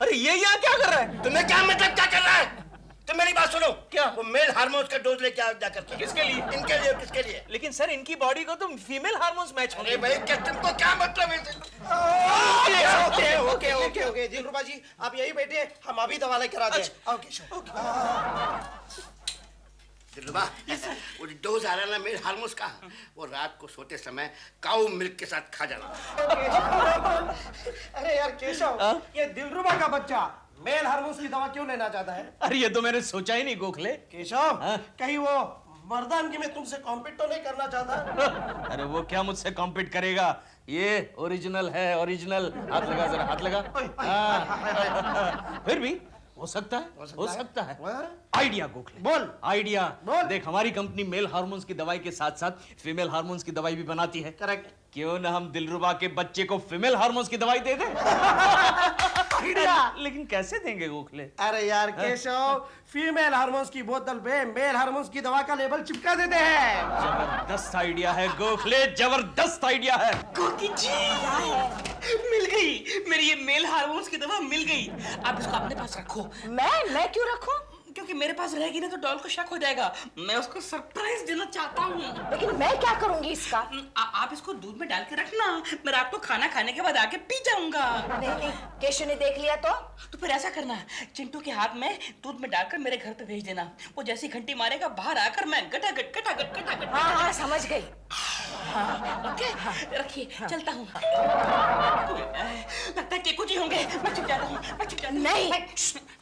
S8: अरे ये यहाँ क्या कर रहा है?
S7: तुम्हें क्या मतलब क्या कर रहा है? तुम मेरी बात सुनो। क्या? वो मेल हार्मोन्स का डोज लेके आओ जाकर के।
S8: किसके लिए?
S7: इनके लिए। किसके लिए?
S8: लेकिन सर, इनकी बॉडी को तो फीमेल हार्मोन्स मैच होंगे।
S7: अरे भाई, क्या तुमको क्या मतलब है?
S8: ओके दिलरुबा जी, आप यही बैठे, हम अभी दवा लेकर आते हैं।
S7: दिलरुबा, वो डोज आ रहा है ना मेल हार्मोन्स का, वो रात को सोते समय काऊ मिल्क के साथ खा जाना।
S8: अरे यार केशव, ये दिलरुबा का बच्चा मेल हार्मोन्स की दवा क्यों लेना चाहता है?
S2: अरे ये तो मैंने सोचा ही नहीं गोखले।
S8: केशव, कहीं वो मर्दानगी में तुमसे कॉम्पीट तो नहीं करना चाहता?
S2: अरे वो क्या मुझसे कॉम्पीट करेगा, ये ओरिजिनल है, ओरिजिनल। हाथ लगा जरा, हाथ लगा। फिर भी हो सकता है। आइडिया गोखले,
S8: बोल।
S2: आइडिया
S8: बोल।
S2: देख, हमारी कंपनी मेल हार्मोन्स की दवाई के साथ साथ फीमेल हार्मोन्स की दवाई भी बनाती है।
S8: करेक्ट।
S2: क्यों ना हम दिलरुबा के बच्चे को फीमेल हार्मोन्स की दवाई दे दें? लेकिन कैसे देंगे गोखले?
S8: अरे यार केशव, फीमेल हार्मोन्स की बोतल पे मेल हार्मोन्स की दवा का लेबल चिपका देते हैं।
S2: जबरदस्त आइडिया है गोखले, जबरदस्त आइडिया है।
S5: कोकी जी, मिल गई मेरी ये मेल हार्मोन्स की दवा, मिल गई। आप इसको अपने पास रखो।
S9: मैं क्यों रखूं?
S5: क्योंकि मेरे पास रहेगी ना तो डॉल को शक हो जाएगा। मैं उसको सरप्राइज देना चाहता हूँ।
S9: लेकिन मैं क्या करूंगी इसका?
S5: आप इसको दूध में डाल के रखना, मैं रात को खाना खाने के बाद आके पी जाऊंगा।
S9: नहीं, केशु ने देख लिया तो
S5: फिर ऐसा करना, चिंटू के हाथ में दूध में डालकर मेरे घर पे भेज देना। वो जैसी घंटी मारेगा, बाहर आकर मैं गटागट।
S9: हाँ, समझ गई।
S5: ओके, रखिए, चलता हूँ। लगता है केकू जी होंगे। मैं छुप जाता हूँ।
S9: नहीं,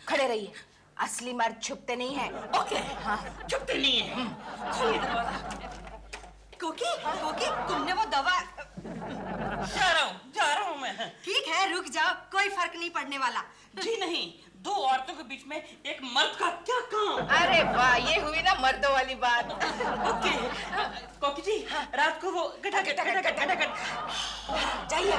S9: खड़े रहिए। असली मर्द छुपते नहीं है।
S5: ओके, हाँ, छुपते नहीं है। खोलिए दरवाजा।
S11: कोकी, तुमने वो दवा।
S5: जा रहा हूँ मैं।
S11: ठीक है, रुक जाओ, कोई फर्क नहीं पड़ने वाला।
S5: जी नहीं, दो औरतों के बीच में एक मर्द का क्या काम?
S9: अरे वाह, ये हुई ना मर्दों वाली बात।
S5: ओके, कोकी जी, रात को वो गटागट।
S9: जाइए।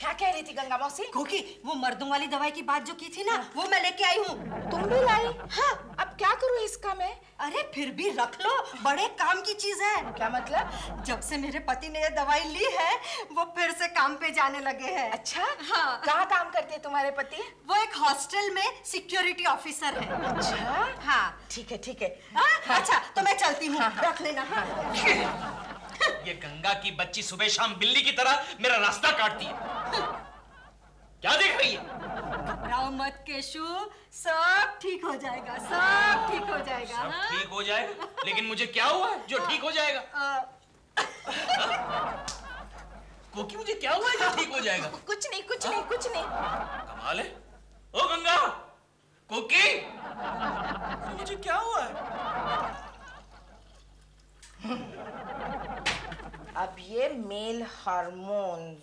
S9: क्या कह रही थी गंगा मौसी?
S11: कोकी, वो मर्दों वाली दवाई की बात जो की थी ना, वो मैं लेके आई हूँ।
S9: तुम भी लाई? हाँ। अब क्या करूँ इसका मैं?
S11: अरे फिर भी रख लो, बड़े काम की चीज है।
S9: क्या मतलब?
S11: जब से मेरे पति ने ये दवाई ली है, वो फिर से काम पे जाने लगे हैं।
S9: अच्छा?
S11: हाँ।
S9: कहाँ काम करते हैं तुम्हारे पति?
S11: वो एक हॉस्टल में सिक्योरिटी ऑफिसर है।
S9: अच्छा?
S11: हाँ।
S9: ठीक है।
S11: हाँ? अच्छा, तो मैं चलती हूँ। रख लेना।
S2: ये गंगा की बच्ची सुबह शाम बिल्ली की तरह मेरा रास्ता काटती है। क्या देख रही है?
S11: घबराओ मत केशु, सब ठीक हो जाएगा, सब ठीक हो जाएगा।
S2: सब ठीक हो जाएगा? लेकिन मुझे क्या हुआ है जो ठीक हो जाएगा? कोकी, मुझे क्या हुआ है जो ठीक हो जाएगा?
S9: कुछ नहीं।
S2: कमाल है। ओ गंगा, कोकी, मुझे क्या हुआ है?
S9: अब ये मेल हार्मोन्स,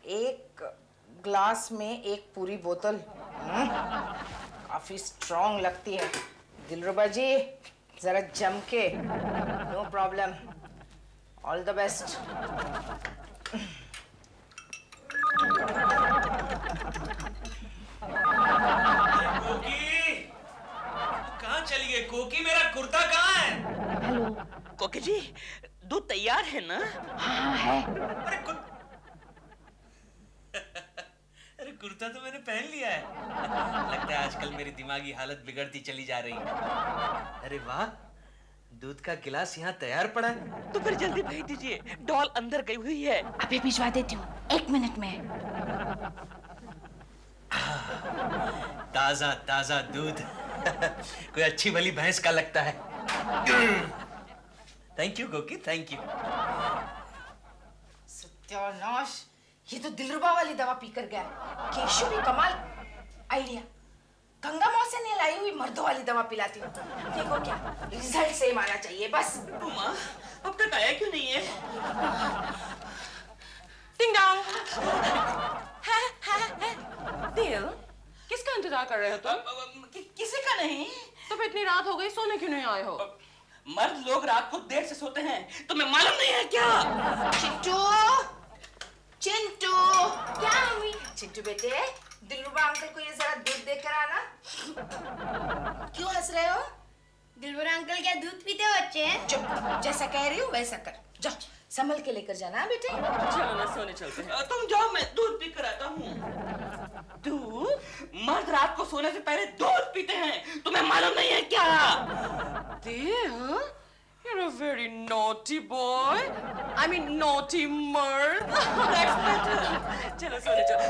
S9: एक ग्लास में एक पूरी बोतल, काफी स्ट्रॉन्ग लगती है। दिलरुबा जी, जरा जम के। No problem, all the best.
S2: Koki, कहाँ चली गई कोकी?
S5: कोकी जी, दूध तैयार है ना?
S9: हाँ है।
S2: अरे कुर्ता तो मैंने पहन लिया है। लगता है आजकल मेरी दिमागी हालत बिगड़ती चली जा रही है। अरे वाह, दूध का गिलास यहाँ तैयार पड़ा है।
S5: तो फिर जल्दी भेज दीजिए, डॉल अंदर गई हुई है।
S9: अभी भिजवा देती हूँ, 1 मिनट में।
S2: ताजा ताजा दूध। कोई अच्छी भली भैंस का लगता है। थैंक यू कोकी, थैंक यू।
S9: सत्यानाश, ये तो दिलरुबा वाली दवा पीकर गया। केशु भी कमाल आइडिया। गंगा मौसी ने लाई हुई मर्दों वाली दवा पिलाती हूँ। देखो क्या रिजल्ट सेम आना चाहिए बस।
S5: माँ, अब तक आया क्यों नहीं है?
S6: Ding dong. दिल, किसका इंतजार कर रहे हो तुम?
S5: किसी का नहीं।
S6: तो फिर इतनी रात हो गई, सोने क्यों नहीं आए हो?
S5: मर्द लोग रात को देर से सोते हैं, तुम्हें मालूम नहीं है क्या?
S9: चिंटू, चिंटू।
S3: क्या मम्मी?
S9: चिंटू बेटे, दिलरुबा अंकल को ये जरा दूध देकर आना। क्यों हंस रहे हो?
S3: दिलबर अंकल क्या दूध पीते हो बच्चे?
S9: चुप, जैसा कह रही हूँ वैसा कर। जाओ, संभल के लेकर जाना बेटे।
S6: चलो ना सोने चलते हैं।
S5: तुम जाओ, मैं दूध पी कर आता हूँ। दूध? मर्द रात को सोने से पहले दूध पीते हैं, तुम्हें मालूम नहीं है क्या?
S6: Dear, you're a very naughty boy. I mean naughty murd.
S5: That's better. चलो सोने चलो।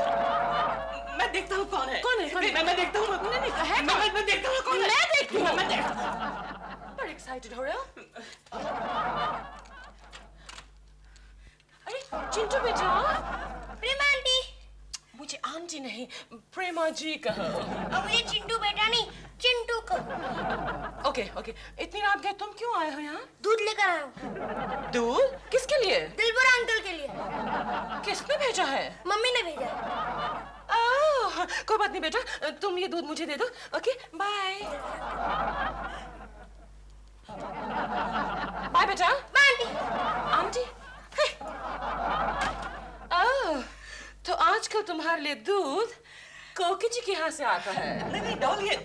S5: मैं देखता हूँ कौन है।
S6: कौन है?
S5: मैं देखता हूँ।
S6: नहीं है।
S5: मैं देखता हूँ कौन है।
S6: मैं देखती हूँ।
S5: मैं देखता।
S6: बड़ी excited हो रहे हो? अरे चिंटू बेटा।
S3: प्रेमा आंटी।
S6: मुझे आंटी नहीं, प्रेमा जी कहो।
S3: अब मुझे चिंटू बेटा नहीं, चिंटू को।
S6: ओके, इतनी रात गए तुम क्यों आए हो यहाँ?
S3: दूध लेकर आया हूँ।
S6: दूध? किसके लिए?
S3: दिलबर अंकल के लिए।
S6: किसने भेजा है?
S3: मम्मी ने भेजा।
S6: कोई बात नहीं बेटा, तुम ये दूध मुझे दे दो। Okay, bye. बाय बेटा।
S3: Bye
S6: aunty. ओह, तो आजकल तुम्हारे लिए दूध कोकी जी के यहाँ से आता है।
S5: नहीं डॉल, ये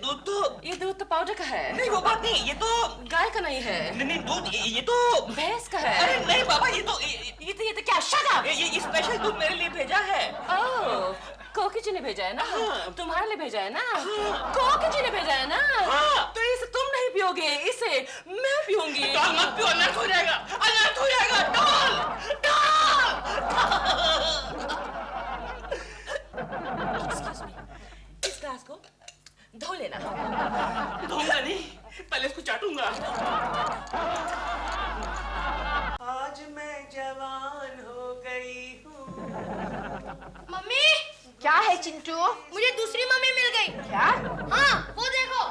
S5: दूध तो
S6: पाउडर का है।
S5: नहीं, वो बात नहीं, ये तो
S6: गाय का नहीं है।
S5: नहीं दूध, ये तो
S6: भैंस का है।
S5: अरे नहीं बाबा, ये तो क्या? Shut up. ये स्पेशल दूध मेरे लिए भेजा है।
S6: ओह, कोकी जी ने भेजा है ना?
S5: हाँ।
S6: तुम्हारे लिए भेजा है ना?
S5: हाँ।
S6: कोकी जी ने भेजा है ना?
S5: हाँ।
S6: तो इसे तुम नहीं पियोगे, इसे मैं पीऊंगी।
S5: डॉल मत पियो, अनर्थ हो जाएगा, अनर्थ हो जाएगा। डॉल,
S6: इस ग्लास को धो लेना।
S5: धोऊंगा नहीं, पहले इसको चाटूंगा।
S10: आज मैं जवान हो गई हूँ।
S3: मम्मी,
S9: क्या है चिंटू?
S3: मुझे दूसरी मम्मी मिल गई।
S9: क्या?
S3: हाँ, वो देखो।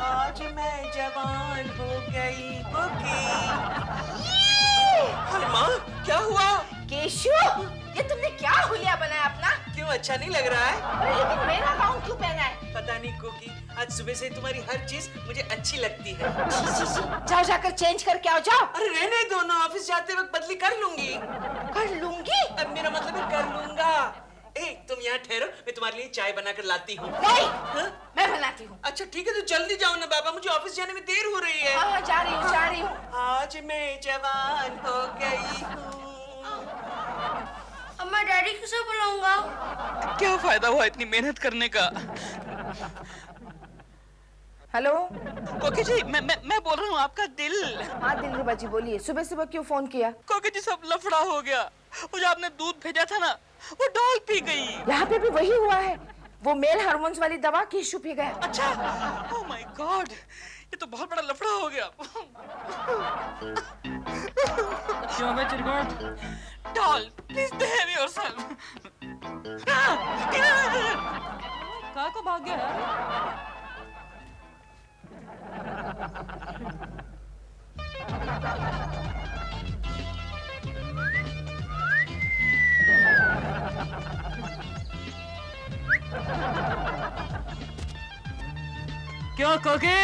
S10: आज मैं जवान हो गई। ओके। अरे माँ, क्या हुआ?
S9: केशु, ये तुमने क्या हुलिया बनाया अपना?
S10: क्यों, अच्छा नहीं लग रहा है?
S9: अरे लेकिन मेरा गाउन क्यों पहना है?
S10: पता नहीं कोकी, आज सुबह से तुम्हारी हर चीज मुझे अच्छी लगती है।
S9: जाओ जाकर चेंज करके आओ, जाओ।
S10: अरे रहने दो ना, ऑफिस जाते वक्त बदली कर लूंगी।
S9: कर लूंगी?
S10: अब मेरा मतलब है कर लूंगा। तुम यहाँ ठहरो, मैं तुम्हारे लिए चाय बनाकर लाती हूँ।
S9: नहीं, मैं बनाती हूँ।
S10: अच्छा ठीक है, तो जल्दी जाओ ना बाबा, मुझे ऑफिस जाने में देर हो रही है।
S9: हाँ, जा रही हूँ, जा रही हूँ।
S10: आज मैं जवान हो गई हूँ।
S3: अब मैं डैडी किसे बुलाऊंगा?
S5: क्या फायदा हुआ इतनी मेहनत करने का?
S9: हेलो
S5: कोकी जी, मैं बोल रहा हूँ, आपका दिल।
S9: हाँ दिलरुबा जी, बोलिए। सुबह सुबह क्यों फोन किया?
S5: कोकी जी, सब लफड़ा हो गया। वो जो आपने दूध भेजा था ना, वो डॉल पी गई।
S9: यहाँ पे भी वही हुआ है। वो मेल हार्मोन्स वाली दवा केशु पी गया।
S5: अच्छा, ओह माय गॉड, ये तो बहुत बड़ा लफड़ा हो गया।
S6: क्यों बे चिरकुट?
S5: Doll, please behave yourself.
S6: कहाँ को भाग गया यार? क्यों कोकी,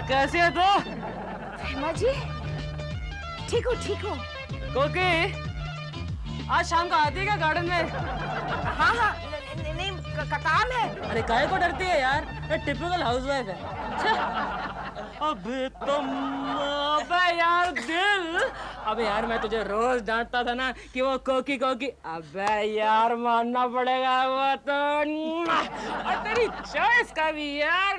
S6: कैसे है तो?
S9: प्रेमा जी, ठीक हूँ, ठीक हूँ।
S6: कोकी, आज शाम को आती है क्या गार्डन में?
S9: हाँ हाँ, नहीं काम है।
S6: अरे काहे को डरती है यार, ये टिपिकल हाउसवाइफ है। अबे तुम, अबे यार दिल, अबे यार मैं तुझे रोज डांटता था ना कि वो कोकी कोकी, अबे यार मानना पड़ेगा वो तो, और तेरी चॉइस का भी यार।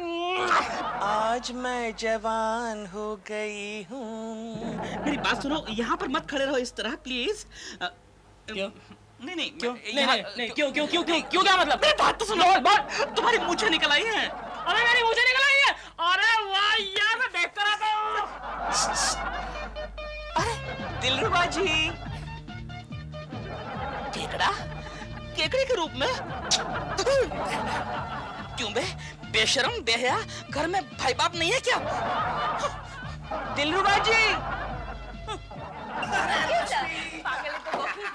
S5: आज मैं जवान हो गई हूँ। मेरी बात सुनो, यहाँ पर मत खड़े रहो इस तरह प्लीज।
S6: क्यों?
S5: नहीं
S6: क्यों? नहीं, क्यों क्या मतलब?
S5: मेरी बात तो सुनो। तुम्हारी मूंछें निकल आई हैं।
S6: अरे मेरी मूंछें निकल आई है? अरे वाह यार, मैं देखता रहता हूँ।
S5: अरे दिलरुबा जी, केकड़ा, केकड़े के रूप में? क्यों बे, बेशरम बेहया, घर में भाई बाप नहीं है क्या? दिलरुबा जी।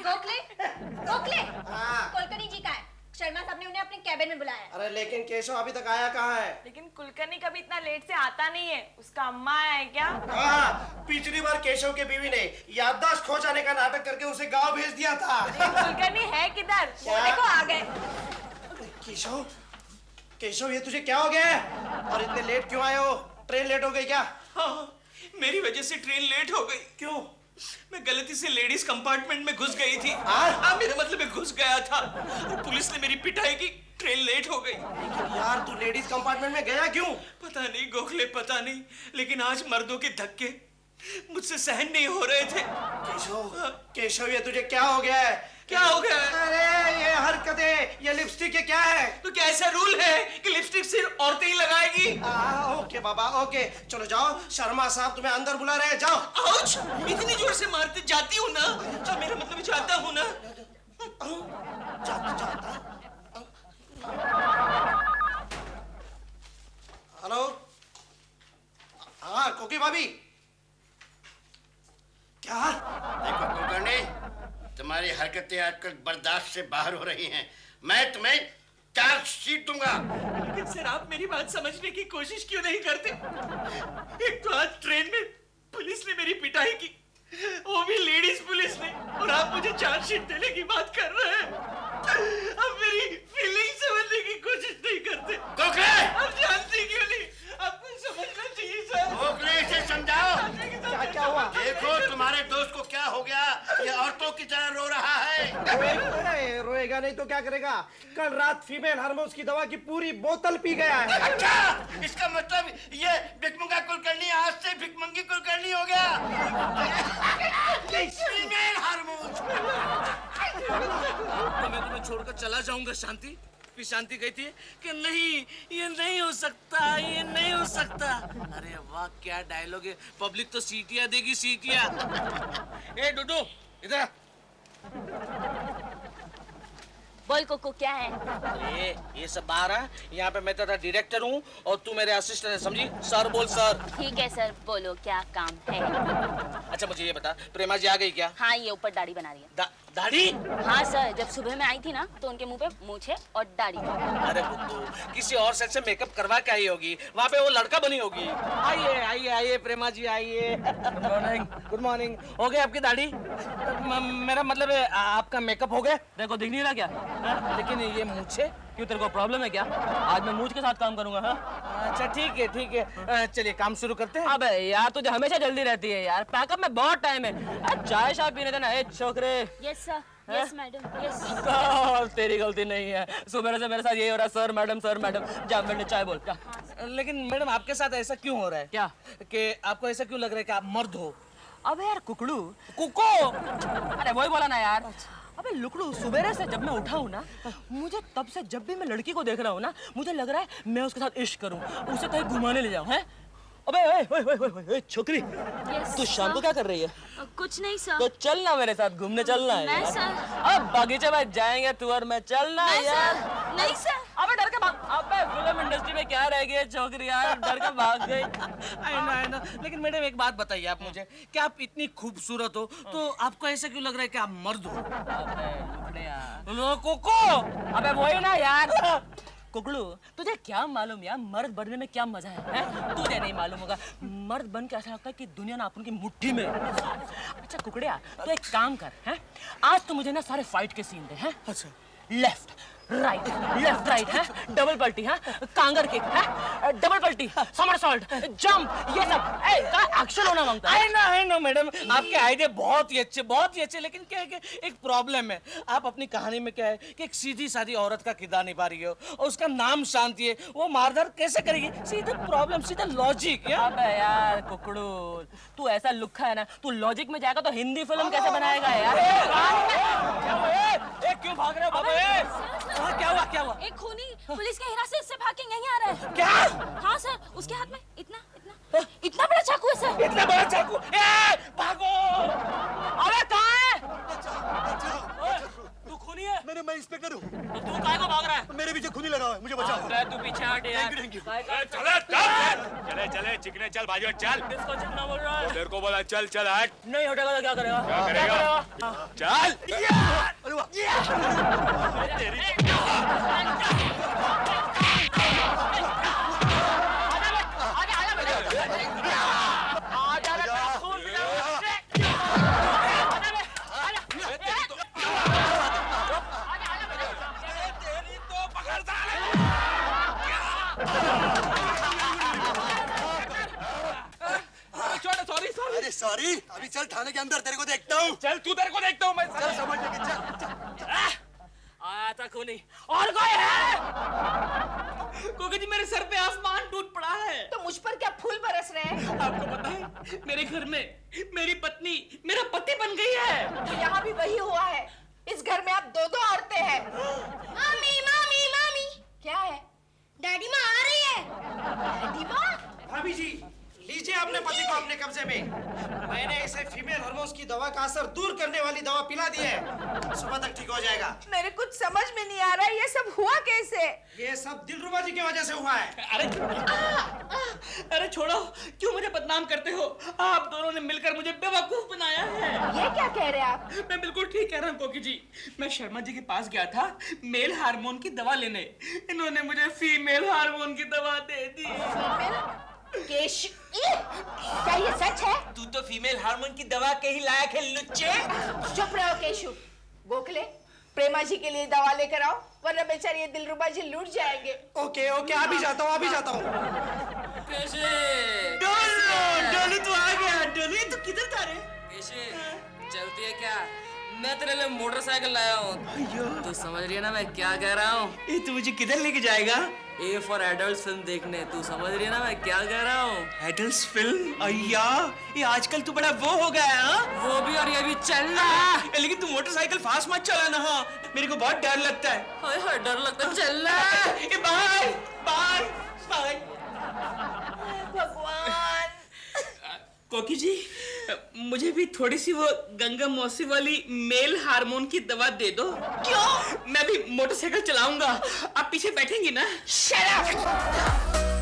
S4: गोखले, गोखले, कुलकर्णी जी का है। शर्मा साहब ने उन्हें अपने कैबिन में बुलाया।
S8: अरे लेकिन केशव अभी तक आया कहाँ है?
S11: लेकिन कुलकर्णी कभी इतना लेट से आता नहीं है। उसका अम्मा है क्या?
S8: हाँ, पिछली बार केशव की बीवी ने याददाश्त खो जाने का नाटक करके उसे गांव भेज दिया था।
S11: कुलकर्णी है किधर? वो देखो आ गए।
S8: केशव, केशव ये तुझे क्या हो गया है? और इतने लेट क्यों आए हो? ट्रेन लेट हो गई क्या?
S2: हाँ, मेरी वजह से ट्रेन लेट हो गई।
S8: क्यों?
S2: मैं गलती से लेडीज कंपार्टमेंट में घुस गई थी।
S8: हाँ,
S2: मेरा मतलब मैं घुस गया था और पुलिस ने मेरी पिटाई की, ट्रेन लेट हो गई।
S8: लेकिन यार तू लेडीज कंपार्टमेंट में गया क्यों?
S2: पता नहीं गोखले, पता नहीं, लेकिन आज मर्दों के धक्के मुझसे सहन नहीं हो रहे थे।
S8: केशव, केशव ये तुझे क्या हो गया है?
S2: क्या हो गया है?
S8: अरे ये हरकतें, ये लिपस्टिक ये क्या है?
S2: तो क्या ऐसा रूल है कि लिपस्टिक सिर्फ औरतें ही लगाएगी?
S8: ओके बाबा, ओके, चलो जाओ, शर्मा साहब तुम्हें अंदर बुला रहे हैं, जाओ।
S2: आउच! इतनी जोर से मारते जाती हूँ ना, तो मेरा मतलब जाता हूँ ना।
S8: हेलो, हाँ कोकी भाभी, क्या?
S7: देखो कुलकर्णी, तुम्हारी हरकतें आजकल बर्दाश्त से बाहर हो रही हैं। मैं तुम्हें चार्जशीट दूंगा।
S2: लेकिन सर आप मेरी बात समझने की कोशिश क्यों नहीं करते? एक तो आज ट्रेन में पुलिस ने मेरी पिटाई की, वो भी लेडीज पुलिस ने, और आप मुझे चार्जशीट देने की बात कर रहे हैं। अब मेरी फीलिंग समझने की कोशिश नहीं करते।
S7: गोखले!
S2: आप जानते क्यों नहीं? आपको समझना चाहिए सर।
S7: गोखले इसे समझाओ।
S8: क्या हुआ?
S7: देखो तुम्हारे दोस्त को क्या हो गया, ये औरतों की तरह रो रहा है।
S8: अरे रोएगा नहीं तो क्या करेगा? कल रात फीमेल हार्मोन्स की दवा की पूरी बोतल पी गया है।
S7: अच्छा, इसका मतलब ये भिकमंगा कुलकर्णी आज से भिकमंगी कुलकर्णी हो गया। Female hormones.
S2: तो मैं तुम्हें छोड़कर चला जाऊंगा शांति। फिर शांति कहती है कि नहीं, ये नहीं हो सकता, ये नहीं हो सकता। अरे वाह क्या डायलॉग है। पब्लिक तो सीटियां देगी, सीटियां। ए डुडू इधर।
S12: बोल कोको क्या है?
S5: ये सब बाहर है। यहाँ पे मैं तेरा डायरेक्टर हूँ और तू मेरे असिस्टेंट है, समझी? सर बोल सर।
S12: ठीक है सर, बोलो क्या काम है?
S5: अच्छा मुझे ये बता, प्रेमा जी आ गई क्या?
S12: हाँ, ये ऊपर दाढ़ी बना रही है।
S5: दाढ़ी?
S12: हाँ सर, जब सुबह में आई थी ना तो उनके मुंह पे मूछें और दाढ़ी।
S5: अरे बुद्धू, किसी और सेक्स से मेकअप करवा के आई होगी, वहाँ पे वो लड़का बनी होगी। आइए आइए आइए प्रेमा जी आइए। Good morning. Good morning. हो गई आपकी दाढ़ी? मेरा मतलब है आपका मेकअप हो गया?
S6: देखो दिख नहीं रहा क्या?
S5: लेकिन ये मूछें
S6: क्यों, तेरे को प्रॉब्लम है क्या? आज मैं मूछ के साथ काम करूंगा। हाँ
S5: अच्छा ठीक है ठीक है, चलिए काम शुरू करते हैं।
S6: अबे यार तुझे हमेशा जल्दी रहती है यार, पैकअप में बहुत टाइम है। चाय शाय पीने देना है छोकरे।
S12: Yes sir, yes madam, yes.
S6: तेरी गलती नहीं है, सुबह से मेरे साथ यही हो रहा है, सर मैडम। जा मैंने चाय बोल जा।
S5: लेकिन मैडम आपके साथ ऐसा क्यों हो रहा है?
S6: क्या
S5: कि आपको ऐसा क्यों लग रहा है कि आप मर्द हो?
S6: अबे यार कुकड़ू, कुको, अरे वही बोला ना यार। अबे लुकड़ू, सुबह से जब मैं उठा हूँ ना, मुझे तब से जब भी मैं लड़की को देख रहा हूँ ना, मुझे लग रहा है मैं उसके साथ इश्क करूँ, उसे कहीं घुमाने ले जाऊँ। हैं? अबे ओए छोकरी, तू शाम को क्या कर रही है?
S12: कुछ नहीं सर।
S6: तो चलना मेरे साथ घूमने चलना है।
S12: नहीं सर।
S6: अब बगीचे में जाएंगे तू और मैं, चलना
S12: नहीं
S6: यार।
S12: सर, नहीं सर।
S6: अबे डर के भाग, अबे फिल्म इंडस्ट्री में क्या रह गई छोकरी यार, डर के भाग गई।
S5: I know। लेकिन मैडम एक बात बताइए आप मुझे, कि आप इतनी खूबसूरत हो तो आपको ऐसा क्यों लग रहा है कि आप मर्द हो?
S6: अबे कोको, अबे वही ना यार। कुकड़ू, तुझे क्या मालूम यार मर्द बनने में क्या मजा है? तुझे नहीं मालूम होगा, मर्द बन के ऐसा लगता है कि दुनिया ना अपन की मुट्ठी में। अच्छा कुकड़िया, तो एक काम कर, हैं? आज तो मुझे ना सारे फाइट के सीन दे, हैं?
S5: अच्छा।
S6: लेफ्ट, राइट लेफ्ट राइट है, डबल पलटी है, कांगर किक है, डबल पलटी, समरसॉल्ट, जंप, ये सब एक्शन होना मांगता है।
S8: आई नो मैडम, आपके आइडिया बहुत ही अच्छे, लेकिन क्या है कि एक प्रॉब्लम है। आप अपनी कहानी में क्या है कि एक सीधी सादी औरत का किरदार निभा रही हो और उसका नाम शांति है, वो मारधाड़ कैसे करेगी? सीधा प्रॉब्लम, सीधा लॉजिक।
S6: अबे यार कुकड़ू, तू ऐसा लुक्खा है ना, तू लॉजिक में जाएगा तो हिंदी फिल्म कैसे बनाएगा यार?
S8: क्यों भाग रहे हो बाबा? क्या हुआ?
S12: एक खूनी पुलिस के हिरासत से भाग के यहीं आ रहा है।
S8: क्या?
S12: हाँ सर, उसके हाथ में इतना बड़ा चाकू है सर।
S8: इतना बड़ा चाकू? भागो!
S6: अबे कहाँ है? तू खूनी है?
S13: मैं इंस्पेक्टर हूँ।
S6: तो तू काहे को भाग रहा है?
S13: मेरे पीछे खूनी लगा हुआ है, मुझे बचाओ।
S6: तू पीछे हट यार।
S13: Thank you.
S14: चले चिकने चल बाजू चल।
S6: किसको चिकना बोल रहा है?
S14: तेरे को बोला चल हट।
S6: नहीं हटेगा तो क्या करेगा?
S14: चल।
S13: सॉरी, अभी चल थाने के अंदर, तेरे को देखता हूँ।
S14: चल तू तेरे को देखता हूँ मैं।
S13: चल समझ लेके चल।
S6: आया था खूनी और कोई है? क्योंकि जी मेरे सर पे आसमान टूट पड़ा है।
S9: तो मुझ पर क्या फूल बरस रहे हैं?
S6: आपको पता है मेरे घर में मेरी पत्नी मेरा पति बन गई है।
S9: तो यहाँ भी वही हुआ है। इस घर में अब दो औरतें हैं।
S3: मामी
S9: क्या है?
S3: डैडी माँ आ रही है।
S9: डैडी माँ?
S8: भाभी जी, लीजिए अपने पति को अपने कब्जे में। मैंने इसे फीमेल हार्मोन्स की दवा का असर दूर करने वाली दवा पिला दी है। सुबह तक ठीक हो जाएगा।
S9: मेरे कुछ समझ में नहीं आ रहा है, ये सब हुआ कैसे?
S8: ये सब दिलरुबा जी की वजह से हुआ है।
S6: अरे छोड़ो, क्यों मुझे बदनाम करते हो? आप दोनों ने मिलकर मुझे बेवकूफ बनाया है।
S9: ये क्या कह रहे हैं आप?
S6: मैं बिल्कुल ठीक कह रहा हूँ कोकी जी। मैं शर्मा जी के पास गया था मेल हार्मोन की दवा लेने। इन्होंने मुझे फीमेल हार्मोन की दवा दे दी।
S9: क्या ये सच है?
S10: तू तो फीमेल हार्मोन की दवा के ही लायक है लुच्चे।
S9: चुप रहो केशु। गोखले, प्रेमा जी के लिए दवा लेकर आओ, वरना बेचारी ये दिलरुबा जी लूट जाएंगे।
S8: ओके, अभी जाता हूँ।
S6: कैसे?
S10: डोलू तू आ गया। डोलू तू किधर था रे?
S6: कैसे? चलती है क्या? मैं तेरे लिए मोटरसाइकिल लाया हूँ। तू समझ रही है ना मैं क्या कह रहा हूँ?
S10: ये तू मुझे किधर लेके जाएगा?
S6: ए फॉर एडल्ट फिल्म देखने। तू समझ रही है ना मैं क्या कह रहा हूँ?
S10: Adult film? अय्या, ये आजकल तू बड़ा वो हो गया है।
S6: वो भी और ये भी चलना।
S10: लेकिन तू मोटरसाइकिल फास्ट मत चलाना। हाँ, मेरे को बहुत डर लगता है।
S6: हाय डर लगता है। चलना।
S10: बाय।
S9: भगवान।
S6: कोकी जी, मुझे भी थोड़ी सी वो गंगा मौसी वाली मेल हार्मोन की दवा दे दो।
S10: क्यों?
S6: मैं भी मोटरसाइकिल चलाऊंगा, आप पीछे बैठेंगी ना?
S10: Shut up!